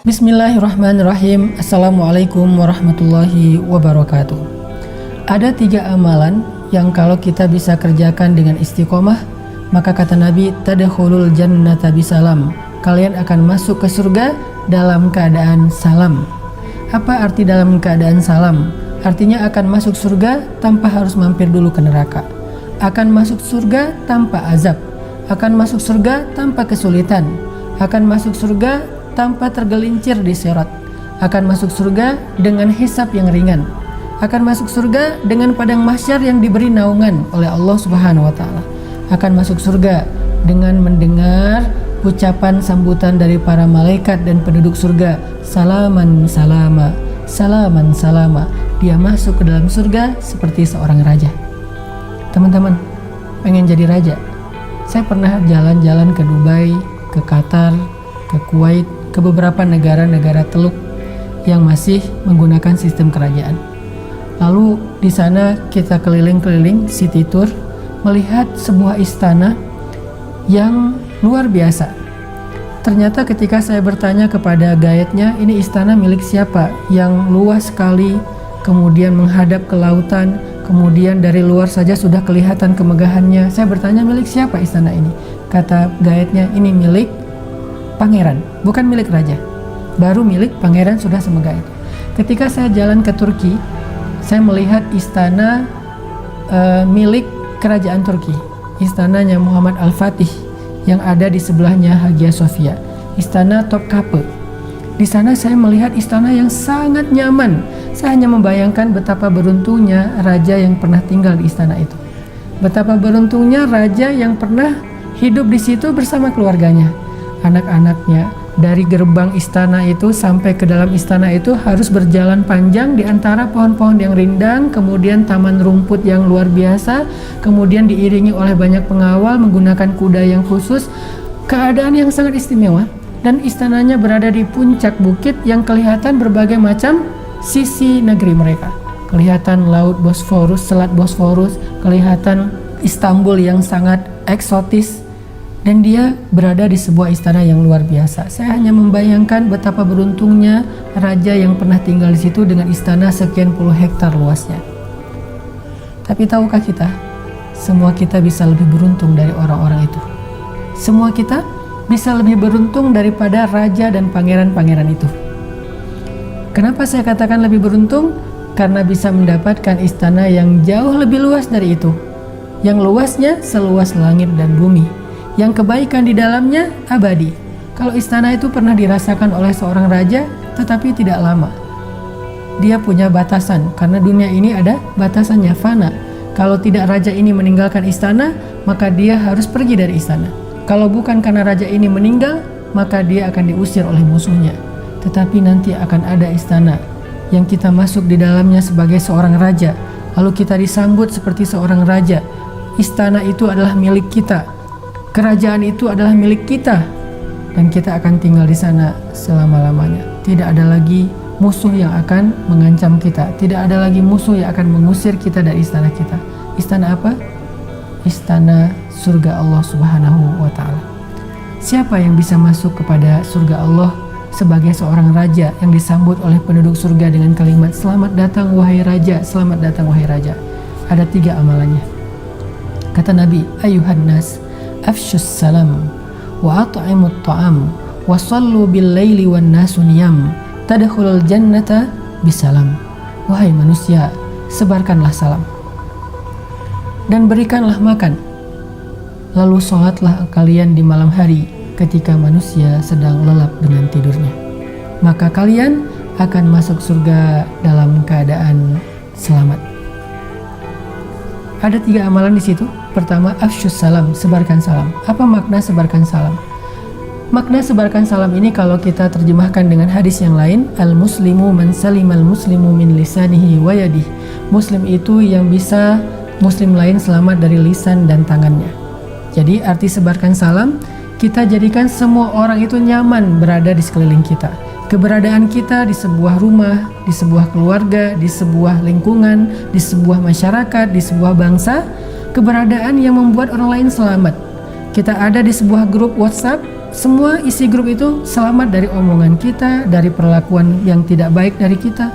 Bismillahirrahmanirrahim. Assalamualaikum warahmatullahi wabarakatuh. Ada 3 amalan yang kalau kita bisa kerjakan dengan istiqomah, maka kata Nabi, tadkhulul jannata bisalam. Kalian akan masuk ke surga dalam keadaan salam. Apa arti dalam keadaan salam? Artinya akan masuk surga tanpa harus mampir dulu ke neraka. Akan masuk surga tanpa azab. Akan masuk surga tanpa kesulitan. Akan masuk surga tanpa tergelincir di sirat, akan masuk surga dengan hisab yang ringan, akan masuk surga dengan padang mahsyar yang diberi naungan oleh Allah Subhanahu wa taala, akan masuk surga dengan mendengar ucapan sambutan dari para malaikat dan penduduk surga, salaman salama, salaman salama. Dia masuk ke dalam surga seperti seorang raja. Teman-teman, pengen jadi raja? Saya pernah jalan-jalan ke Dubai, ke Qatar, ke Kuwait, ke beberapa negara-negara Teluk yang masih menggunakan sistem kerajaan. Lalu di sana kita keliling-keliling city tour, melihat sebuah istana yang luar biasa. Ternyata ketika saya bertanya kepada guide-nya, ini istana milik siapa? Yang luas sekali, kemudian menghadap ke lautan, kemudian dari luar saja sudah kelihatan kemegahannya. Saya bertanya, milik siapa istana ini? Kata guide-nya, ini milik pangeran, bukan milik raja. Baru milik pangeran sudah semegah itu. Ketika saya jalan ke Turki, saya melihat istana milik kerajaan Turki, istananya Muhammad Al-Fatih yang ada di sebelahnya Hagia Sophia, istana Topkapi. Di sana saya melihat istana yang sangat nyaman. Saya hanya membayangkan betapa beruntungnya raja yang pernah tinggal di istana itu. Betapa beruntungnya raja yang pernah hidup di situ bersama keluarganya. Anak-anaknya dari gerbang istana itu sampai ke dalam istana itu harus berjalan panjang di antara pohon-pohon yang rindang, kemudian taman rumput yang luar biasa, kemudian diiringi oleh banyak pengawal menggunakan kuda yang khusus. Keadaan yang sangat istimewa, dan istananya berada di puncak bukit yang kelihatan berbagai macam sisi negeri mereka. Kelihatan laut Bosforus, selat Bosforus, kelihatan Istanbul yang sangat eksotis. Dan dia berada di sebuah istana yang luar biasa. Saya hanya membayangkan betapa beruntungnya raja yang pernah tinggal di situ dengan istana sekian puluh hektar luasnya. Tapi tahukah kita, semua kita bisa lebih beruntung dari orang-orang itu. Semua kita bisa lebih beruntung daripada raja dan pangeran-pangeran itu. Kenapa saya katakan lebih beruntung? Karena bisa mendapatkan istana yang jauh lebih luas dari itu. Yang luasnya seluas langit dan bumi. Yang kebaikan di dalamnya abadi. Kalau istana itu pernah dirasakan oleh seorang raja, tetapi tidak lama. Dia punya batasan, karena dunia ini ada batasannya, fana. Kalau tidak raja ini meninggalkan istana, maka dia harus pergi dari istana. Kalau bukan karena raja ini meninggal, maka dia akan diusir oleh musuhnya. Tetapi nanti akan ada istana yang kita masuk di dalamnya sebagai seorang raja, lalu kita disambut seperti seorang raja. Istana itu adalah milik kita. Kerajaan itu adalah milik kita, dan kita akan tinggal di sana selama-lamanya. Tidak ada lagi musuh yang akan mengancam kita. Tidak ada lagi musuh yang akan mengusir kita dari istana kita. Istana apa? Istana surga Allah Subhanahu wa taala. Siapa yang bisa masuk kepada surga Allah sebagai seorang raja yang disambut oleh penduduk surga dengan kalimat selamat datang wahai raja, selamat datang wahai raja? Ada 3 amalannya. Kata Nabi, ayuhan nas, afshus salam wa at'imut ta'am wa sallu bil laili wan nasu niyam tadkhulul jannata bisalam. Wahai manusia, sebarkanlah salam dan berikanlah makan, lalu sholatlah kalian di malam hari ketika manusia sedang lelap dengan tidurnya, maka kalian akan masuk surga dalam keadaan selamat. Ada 3 amalan di situ. Pertama, afsyus salam, sebarkan salam. Apa makna sebarkan salam? Makna sebarkan salam ini kalau kita terjemahkan dengan hadis yang lain, al-muslimu man salimal muslimu min lisanihi wa yadihi. Muslim itu yang bisa muslim lain selamat dari lisan dan tangannya. Jadi arti sebarkan salam, kita jadikan semua orang itu nyaman berada di sekeliling kita. Keberadaan kita di sebuah rumah, di sebuah keluarga, di sebuah lingkungan, di sebuah masyarakat, di sebuah bangsa, keberadaan yang membuat orang lain selamat. Kita ada di sebuah grup WhatsApp, semua isi grup itu selamat dari omongan kita, dari perlakuan yang tidak baik dari kita.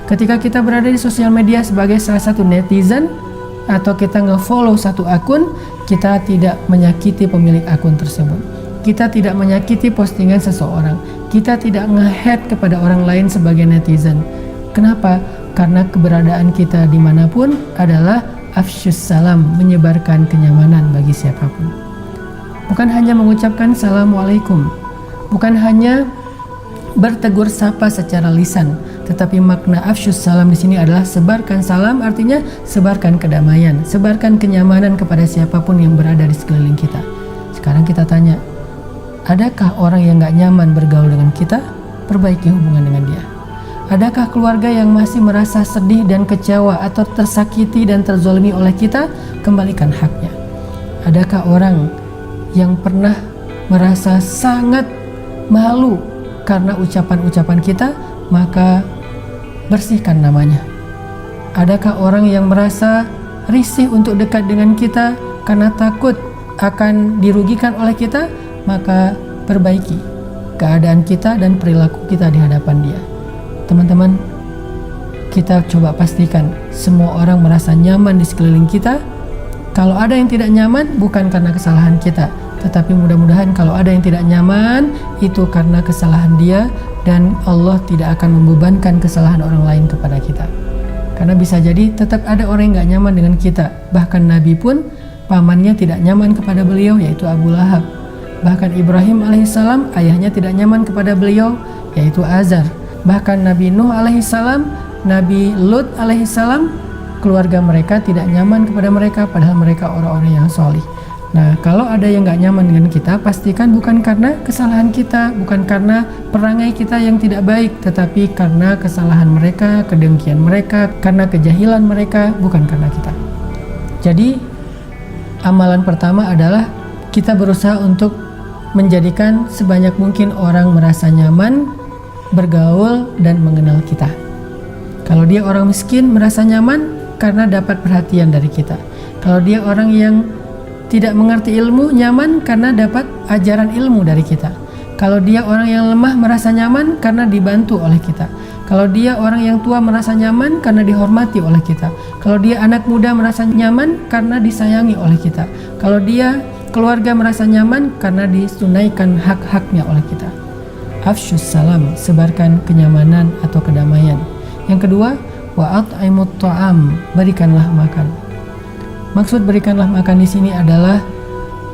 Ketika kita berada di sosial media sebagai salah satu netizen, atau kita nge-follow satu akun, kita tidak menyakiti pemilik akun tersebut. Kita tidak menyakiti postingan seseorang. Kita tidak nge-hate kepada orang lain sebagai netizen. Kenapa? Karena keberadaan kita dimanapun adalah afsyus salam, menyebarkan kenyamanan bagi siapapun. Bukan hanya mengucapkan assalamualaikum, bukan hanya bertegur sapa secara lisan, tetapi makna afsyus salam di sini adalah sebarkan salam, artinya sebarkan kedamaian, sebarkan kenyamanan kepada siapapun yang berada di sekeliling kita. Sekarang kita tanya, adakah orang yang gak nyaman bergaul dengan kita? Perbaiki hubungan dengan dia. Adakah keluarga yang masih merasa sedih dan kecewa atau tersakiti dan terzolimi oleh kita? Kembalikan haknya. Adakah orang yang pernah merasa sangat malu karena ucapan-ucapan kita? Maka bersihkan namanya. Adakah orang yang merasa risih untuk dekat dengan kita karena takut akan dirugikan oleh kita? Maka perbaiki keadaan kita dan perilaku kita di hadapan dia. Teman-teman, kita coba pastikan semua orang merasa nyaman di sekeliling kita. Kalau ada yang tidak nyaman, bukan karena kesalahan kita, tetapi mudah-mudahan kalau ada yang tidak nyaman, itu karena kesalahan dia, dan Allah tidak akan membebankan kesalahan orang lain kepada kita. Karena bisa jadi tetap ada orang yang gak nyaman dengan kita. Bahkan Nabi pun pamannya tidak nyaman kepada beliau, yaitu Abu Lahab. Bahkan Ibrahim alaihissalam, ayahnya tidak nyaman kepada beliau, yaitu Azar. Bahkan Nabi Nuh alaihissalam, Nabi Lut alaihissalam, keluarga mereka tidak nyaman kepada mereka, padahal mereka orang-orang yang solih. Nah, kalau ada yang gak nyaman dengan kita, pastikan bukan karena kesalahan kita, bukan karena perangai kita yang tidak baik, tetapi karena kesalahan mereka, kedengkian mereka, karena kejahilan mereka, bukan karena kita. Jadi, amalan pertama adalah kita berusaha untuk menjadikan sebanyak mungkin orang merasa nyaman bergaul dan mengenal kita. Kalau dia orang miskin, merasa nyaman karena dapat perhatian dari kita. Kalau dia orang yang tidak mengerti ilmu, nyaman karena dapat ajaran ilmu dari kita. Kalau dia orang yang lemah, merasa nyaman karena dibantu oleh kita. Kalau dia orang yang tua, merasa nyaman karena dihormati oleh kita. Kalau dia anak muda, merasa nyaman karena disayangi oleh kita. Kalau dia keluarga, merasa nyaman karena ditunaikan hak-haknya oleh kita. Afsyus salam, sebarkan kenyamanan atau kedamaian. Yang kedua, wa at'imut ta'am, berikanlah makan. Maksud berikanlah makan di sini adalah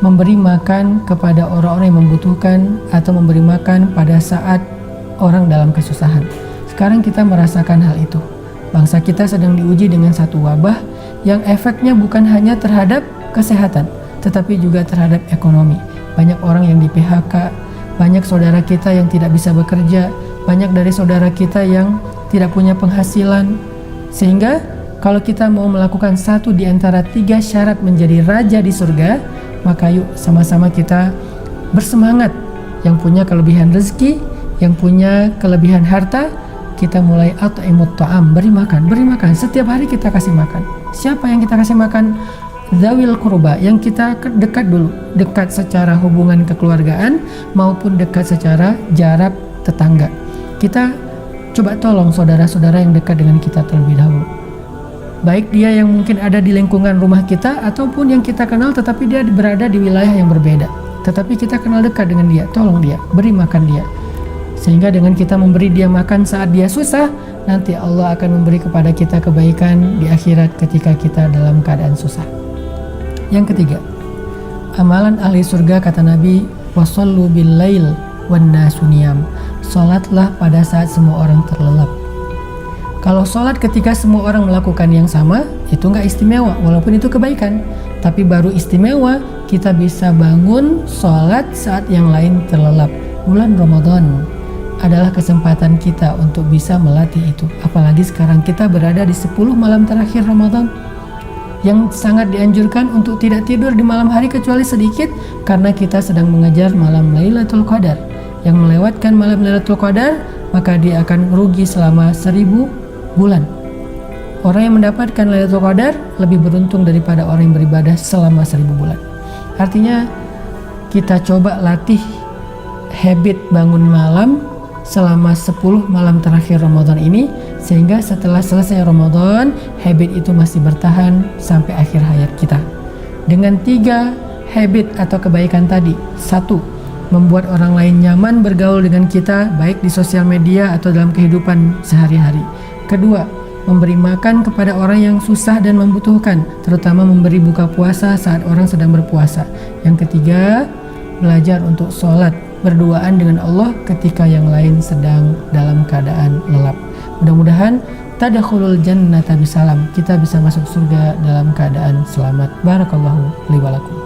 memberi makan kepada orang-orang yang membutuhkan atau memberi makan pada saat orang dalam kesusahan. Sekarang kita merasakan hal itu. Bangsa kita sedang diuji dengan satu wabah yang efeknya bukan hanya terhadap kesehatan, tetapi juga terhadap ekonomi. Banyak orang yang di PHK, banyak saudara kita yang tidak bisa bekerja, banyak dari saudara kita yang tidak punya penghasilan. Sehingga kalau kita mau melakukan satu di antara 3 syarat menjadi raja di surga, maka yuk sama-sama kita bersemangat. Yang punya kelebihan rezeki, yang punya kelebihan harta, kita mulai at'imut ta'am, beri makan. Setiap hari kita kasih makan. Siapa yang kita kasih makan? Zawil qurba, yang kita dekat dulu, dekat secara hubungan kekeluargaan maupun dekat secara jarak tetangga. Kita coba tolong saudara-saudara yang dekat dengan kita terlebih dahulu. Baik dia yang mungkin ada di lingkungan rumah kita ataupun yang kita kenal tetapi dia berada di wilayah yang berbeda. Tetapi kita kenal dekat dengan dia, tolong dia, beri makan dia. Sehingga dengan kita memberi dia makan saat dia susah, nanti Allah akan memberi kepada kita kebaikan di akhirat ketika kita dalam keadaan susah. Yang ketiga, amalan ahli surga kata Nabi, wasallu bil lail wan nasu niyam. Salatlah pada saat semua orang terlelap. Kalau salat ketika semua orang melakukan yang sama, itu nggak istimewa, walaupun itu kebaikan. Tapi baru istimewa kita bisa bangun salat saat yang lain terlelap. Bulan Ramadan adalah kesempatan kita untuk bisa melatih itu. Apalagi sekarang kita berada di 10 malam terakhir Ramadan, yang sangat dianjurkan untuk tidak tidur di malam hari kecuali sedikit, karena kita sedang mengejar malam Lailatul Qadar. Yang melewatkan malam Lailatul Qadar, maka dia akan rugi selama 1000 bulan. Orang yang mendapatkan Lailatul Qadar lebih beruntung daripada orang yang beribadah selama 1000 bulan. Artinya kita coba latih habit bangun malam selama 10 malam terakhir Ramadan ini, sehingga setelah selesai Ramadan habit itu masih bertahan sampai akhir hayat kita. Dengan 3 habit atau kebaikan tadi: 1. Membuat orang lain nyaman bergaul dengan kita, baik di sosial media atau dalam kehidupan sehari-hari. 2. Memberi makan kepada orang yang susah dan membutuhkan, terutama memberi buka puasa saat orang sedang berpuasa. Yang 3, belajar untuk sholat berduaan dengan Allah ketika yang lain sedang dalam keadaan lelap. Mudah-mudahan tadkhulul jannata bisalam, kita bisa masuk surga dalam keadaan selamat. Barakallahu li wa lakum.